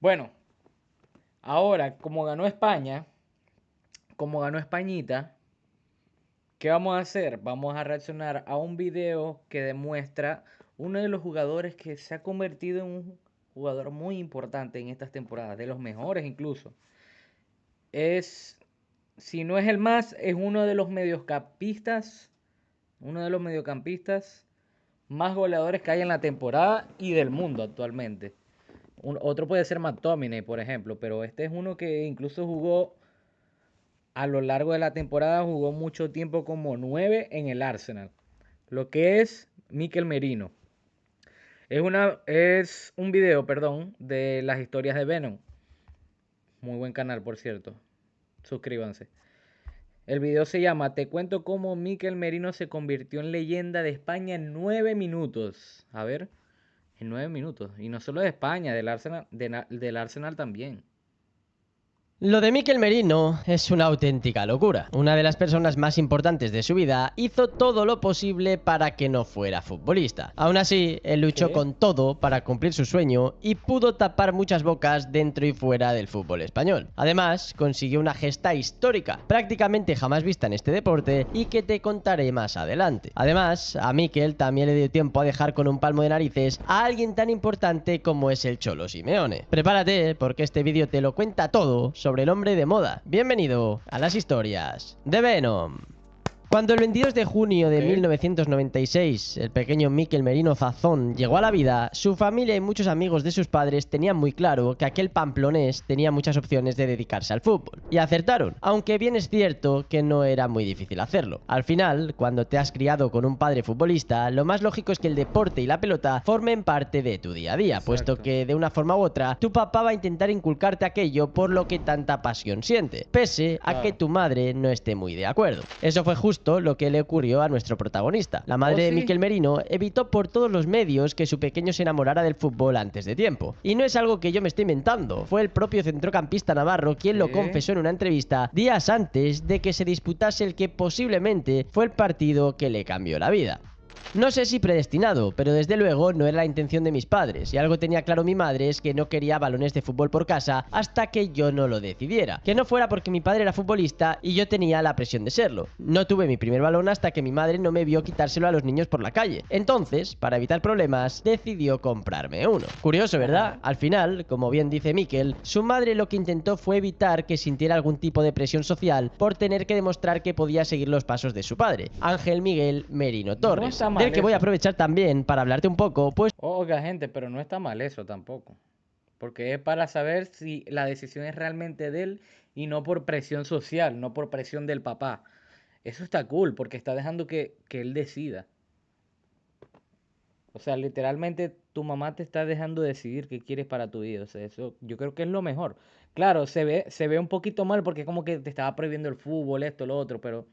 Bueno, ahora, como ganó Españita, ¿qué vamos a hacer? Vamos a reaccionar a un video que demuestra uno de los jugadores que se ha convertido en un jugador muy importante en estas temporadas, de los mejores incluso. Es, si no es el más, es uno de los mediocampistas más goleadores que hay en la temporada y del mundo actualmente. Otro puede ser McTominay, por ejemplo, pero este es uno que incluso jugó a lo largo de la temporada, jugó mucho tiempo como 9 en el Arsenal. Lo que es Mikel Merino. Es un video, perdón, de las historias de Venom. Muy buen canal, por cierto. Suscríbanse. El video se llama Te cuento cómo Mikel Merino se convirtió en leyenda de España en 9 minutos. A ver, en 9 minutos. Y no solo de España, del Arsenal también. Lo de Mikel Merino es una auténtica locura. Una de las personas más importantes de su vida hizo todo lo posible para que no fuera futbolista. Aún así, él luchó con todo para cumplir su sueño y pudo tapar muchas bocas dentro y fuera del fútbol español. Además, consiguió una gesta histórica, prácticamente jamás vista en este deporte y que te contaré más adelante. Además, a Mikel también le dio tiempo a dejar con un palmo de narices a alguien tan importante como es el Cholo Simeone. Prepárate porque este vídeo te lo cuenta todo sobre el hombre de moda. Bienvenido a las historias de Venom. Cuando el 22 de junio de 1996 el pequeño Mikel Merino Zazón llegó a la vida, su familia y muchos amigos de sus padres tenían muy claro que aquel pamplonés tenía muchas opciones de dedicarse al fútbol. Y acertaron, aunque bien es cierto que no era muy difícil hacerlo. Al final, cuando te has criado con un padre futbolista, lo más lógico es que el deporte y la pelota formen parte de tu día a día, puesto que de una forma u otra, tu papá va a intentar inculcarte aquello por lo que tanta pasión siente, pese a que tu madre no esté muy de acuerdo. Eso fue justo lo que le ocurrió a nuestro protagonista. La madre de Mikel Merino evitó por todos los medios que su pequeño se enamorara del fútbol antes de tiempo. Y no es algo que yo me esté inventando, fue el propio centrocampista navarro quien lo confesó en una entrevista días antes de que se disputase el que posiblemente fue el partido que le cambió la vida. No sé si predestinado, pero desde luego no era la intención de mis padres, y algo tenía claro mi madre es que no quería balones de fútbol por casa hasta que yo no lo decidiera. Que no fuera porque mi padre era futbolista y yo tenía la presión de serlo. No tuve mi primer balón hasta que mi madre no me vio quitárselo a los niños por la calle. Entonces, para evitar problemas, decidió comprarme uno. Curioso, ¿verdad? Al final, como bien dice Mikel, su madre lo que intentó fue evitar que sintiera algún tipo de presión social por tener que demostrar que podía seguir los pasos de su padre, Ángel Miguel Merino Torres. Del que voy a aprovechar también para hablarte un poco, pues... Oiga, gente, pero no está mal eso tampoco. Porque es para saber si la decisión es realmente de él y no por presión social, no por presión del papá. Eso está cool, porque está dejando que él decida. O sea, literalmente tu mamá te está dejando decidir qué quieres para tu vida. O sea, eso yo creo que es lo mejor. Claro, se ve un poquito mal porque como que te estaba prohibiendo el fútbol, esto, lo otro, pero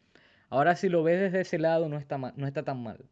ahora si lo ves desde ese lado no está no está tan mal.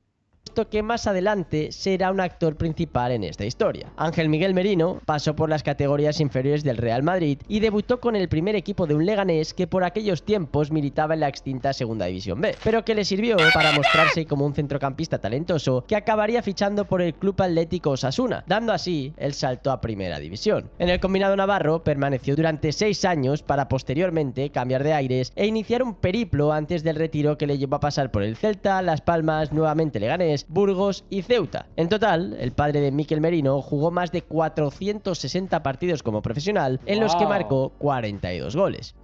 Que más adelante será un actor principal en esta historia. Ángel Miguel Merino pasó por las categorías inferiores del Real Madrid y debutó con el primer equipo de un Leganés que por aquellos tiempos militaba en la extinta Segunda División B, pero que le sirvió para mostrarse como un centrocampista talentoso que acabaría fichando por el Club Atlético Osasuna, dando así el salto a Primera División. En el combinado navarro permaneció durante 6 años para posteriormente cambiar de aires e iniciar un periplo antes del retiro que le llevó a pasar por el Celta, Las Palmas, nuevamente Leganés, Burgos y Ceuta. En total, el padre de Mikel Merino jugó más de 460 partidos como profesional, en los que marcó 42 goles.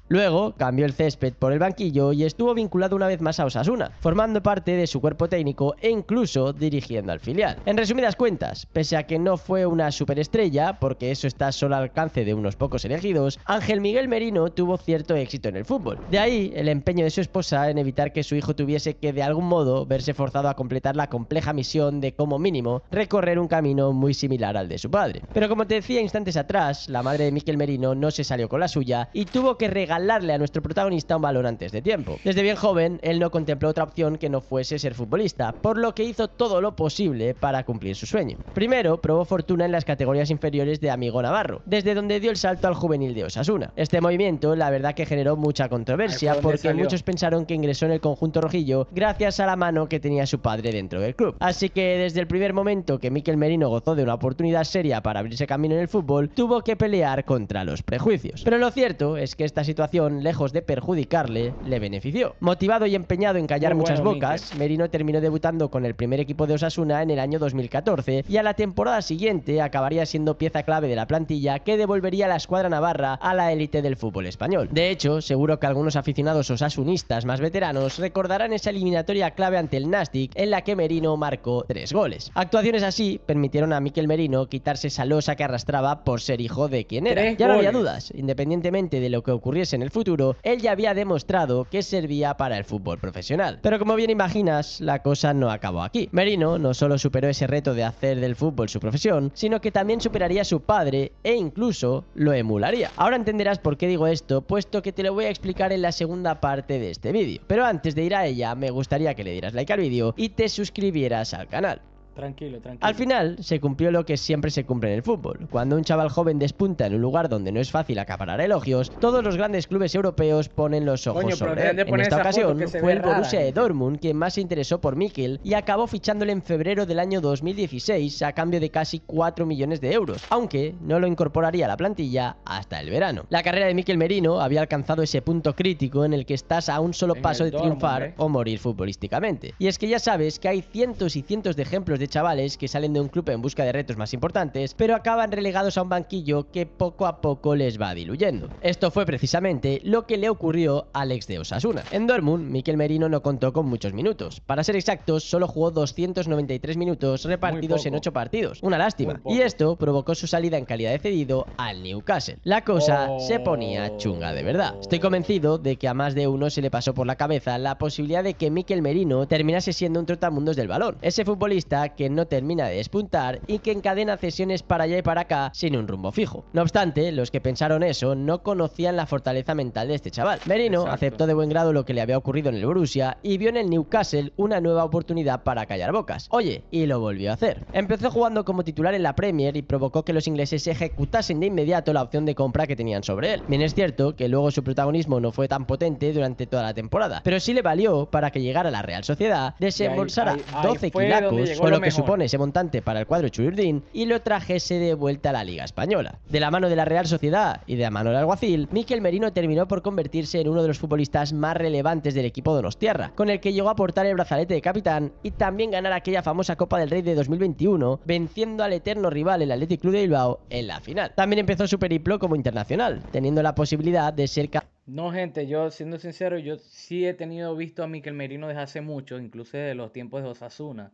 Luego cambió el césped por el banquillo y estuvo vinculado una vez más a Osasuna, formando parte de su cuerpo técnico e incluso dirigiendo al filial. En resumidas cuentas, pese a que no fue una superestrella, porque eso está solo al alcance de unos pocos elegidos, Ángel Miguel Merino tuvo cierto éxito en el fútbol. De ahí el empeño de su esposa en evitar que su hijo tuviese que de algún modo verse forzado a completar la compleja misión de, como mínimo, recorrer un camino muy similar al de su padre. Pero como te decía instantes atrás, la madre de Mikel Merino no se salió con la suya y tuvo que regalar regalarle a nuestro protagonista un balón antes de tiempo. Desde bien joven, él no contempló otra opción que no fuese ser futbolista, por lo que hizo todo lo posible para cumplir su sueño. Primero, probó fortuna en las categorías inferiores de Amigo Navarro, desde donde dio el salto al juvenil de Osasuna. Este movimiento, la verdad que generó mucha controversia, porque muchos pensaron que ingresó en el conjunto rojillo gracias a la mano que tenía su padre dentro del club. Así que desde el primer momento que Mikel Merino gozó de una oportunidad seria para abrirse camino en el fútbol, tuvo que pelear contra los prejuicios. Pero lo cierto es que esta situación, lejos de perjudicarle, le benefició. Motivado y empeñado en callar muchas bocas, Merino terminó debutando con el primer equipo de Osasuna en el año 2014 y a la temporada siguiente acabaría siendo pieza clave de la plantilla que devolvería a la escuadra navarra a la élite del fútbol español. De hecho, seguro que algunos aficionados osasunistas más veteranos recordarán esa eliminatoria clave ante el Nastic en la que Merino marcó 3 goles. Actuaciones así permitieron a Mikel Merino quitarse esa losa que arrastraba por ser hijo de quien era. Ya no había dudas, independientemente de lo que ocurriese en el futuro, él ya había demostrado que servía para el fútbol profesional. Pero como bien imaginas, la cosa no acabó aquí. Merino no solo superó ese reto de hacer del fútbol su profesión, sino que también superaría a su padre e incluso lo emularía. Ahora entenderás por qué digo esto, puesto que te lo voy a explicar en la segunda parte de este vídeo. Pero antes de ir a ella, me gustaría que le dieras like al vídeo y te suscribieras al canal. Tranquilo, tranquilo. Al final, se cumplió lo que siempre se cumple en el fútbol. Cuando un chaval joven despunta en un lugar donde no es fácil acaparar elogios, todos los grandes clubes europeos ponen los ojos sobre él. En esta ocasión, fue el Borussia de Dortmund quien más se interesó por Mikel y acabó fichándole en febrero del año 2016 a cambio de casi 4 millones de euros, aunque no lo incorporaría a la plantilla hasta el verano. La carrera de Mikel Merino había alcanzado ese punto crítico en el que estás a un solo paso de triunfar o morir futbolísticamente. Y es que ya sabes que hay cientos y cientos de ejemplos de chavales que salen de un club en busca de retos más importantes, pero acaban relegados a un banquillo que poco a poco les va diluyendo. Esto fue precisamente lo que le ocurrió al ex de Osasuna. En Dortmund, Mikel Merino no contó con muchos minutos. Para ser exactos, solo jugó 293 minutos repartidos en 8 partidos. Una lástima. Y esto provocó su salida en calidad de cedido al Newcastle. La cosa se ponía chunga de verdad. Estoy convencido de que a más de uno se le pasó por la cabeza la posibilidad de que Mikel Merino terminase siendo un trotamundos del balón. Ese futbolista que no termina de despuntar y que encadena cesiones para allá y para acá sin un rumbo fijo. No obstante, los que pensaron eso no conocían la fortaleza mental de este chaval. Merino aceptó de buen grado lo que le había ocurrido en el Borussia y vio en el Newcastle una nueva oportunidad para callar bocas. Oye, y lo volvió a hacer. Empezó jugando como titular en la Premier y provocó que los ingleses ejecutasen de inmediato la opción de compra que tenían sobre él. Bien es cierto que luego su protagonismo no fue tan potente durante toda la temporada, pero sí le valió para que llegara a la Real Sociedad, desembolsara 12 kilacos, con lo que supone ese montante para el cuadro Churiurdin, y lo trajese de vuelta a la Liga Española. De la mano de la Real Sociedad y de Manuel Alguacil, Mikel Merino terminó por convertirse en uno de los futbolistas más relevantes del equipo donostiarra, con el que llegó a portar el brazalete de capitán y también ganar aquella famosa Copa del Rey de 2021, venciendo al eterno rival, el Athletic Club de Bilbao, en la final. También empezó su periplo como internacional, teniendo la posibilidad de ser... No, gente, yo siendo sincero, yo sí he tenido visto a Mikel Merino desde hace mucho, incluso de los tiempos de Osasuna.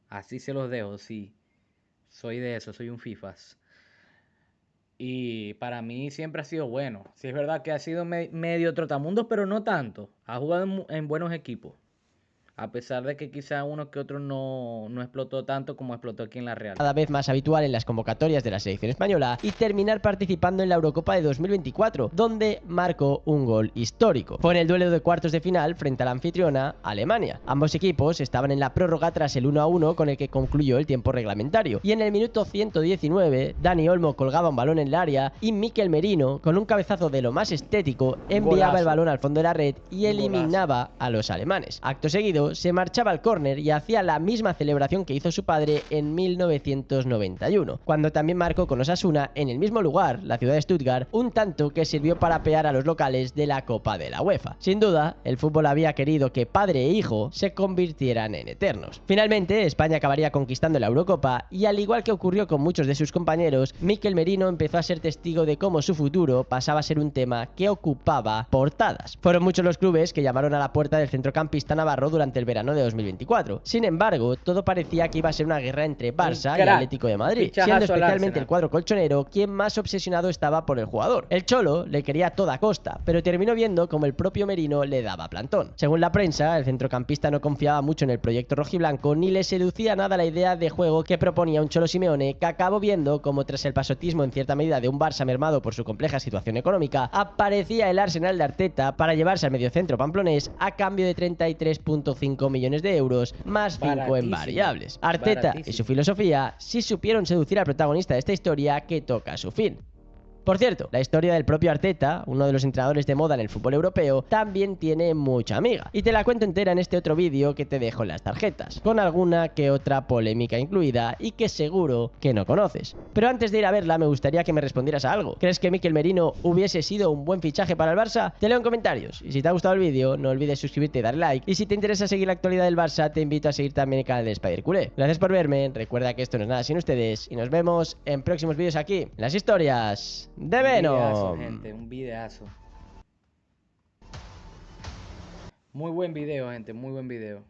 Así se los dejo, sí. Soy de eso, soy un FIFAs. Y para mí siempre ha sido bueno. Sí es verdad que ha sido medio trotamundos, pero no tanto. Ha jugado en buenos equipos. A pesar de que quizá uno que otro no explotó tanto como explotó aquí en la Real. Cada vez más habitual en las convocatorias de la selección española y terminar participando en la Eurocopa de 2024, donde marcó un gol histórico. Fue en el duelo de cuartos de final frente a la anfitriona, Alemania. Ambos equipos estaban en la prórroga tras el 1-1 con el que concluyó el tiempo reglamentario. Y en el minuto 119, Dani Olmo colgaba un balón en el área y Mikel Merino, con un cabezazo de lo más estético, enviaba el balón al fondo de la red y eliminaba a los alemanes. Acto seguido, se marchaba al córner y hacía la misma celebración que hizo su padre en 1991, cuando también marcó con Osasuna, en el mismo lugar, la ciudad de Stuttgart, un tanto que sirvió para apear a los locales de la Copa de la UEFA. Sin duda, el fútbol había querido que padre e hijo se convirtieran en eternos. Finalmente, España acabaría conquistando la Eurocopa y, al igual que ocurrió con muchos de sus compañeros, Mikel Merino empezó a ser testigo de cómo su futuro pasaba a ser un tema que ocupaba portadas. Fueron muchos los clubes que llamaron a la puerta del centrocampista navarro durante durante el verano de 2024. Sin embargo, todo parecía que iba a ser una guerra entre Barça y crack, Atlético de Madrid, fichajazo siendo al especialmente Arsenal. el cuadro colchonero quien más obsesionado estaba por el jugador. El Cholo le quería a toda costa, pero terminó viendo como el propio Merino le daba plantón. Según la prensa, el centrocampista no confiaba mucho en el proyecto rojiblanco ni le seducía nada la idea de juego que proponía un Cholo Simeone, que acabó viendo como tras el pasotismo en cierta medida de un Barça mermado por su compleja situación económica, aparecía el Arsenal de Arteta para llevarse al mediocentro pamplonés a cambio de 33,5 millones de euros más 5 en variables. Arteta y su filosofía sí supieron seducir al protagonista de esta historia que toca su fin. Por cierto, la historia del propio Arteta, uno de los entrenadores de moda en el fútbol europeo, también tiene mucha amiga. Y te la cuento entera en este otro vídeo que te dejo en las tarjetas, con alguna que otra polémica incluida y que seguro que no conoces. Pero antes de ir a verla, me gustaría que me respondieras a algo. ¿Crees que Mikel Merino hubiese sido un buen fichaje para el Barça? Te leo en comentarios. Y si te ha gustado el vídeo, no olvides suscribirte y darle like. Y si te interesa seguir la actualidad del Barça, te invito a seguir también el canal de Spider Culé. Gracias por verme, recuerda que esto no es nada sin ustedes y nos vemos en próximos vídeos aquí, en las historias de Venom. Un videazo, gente, un videazo. Muy buen video, gente, muy buen video.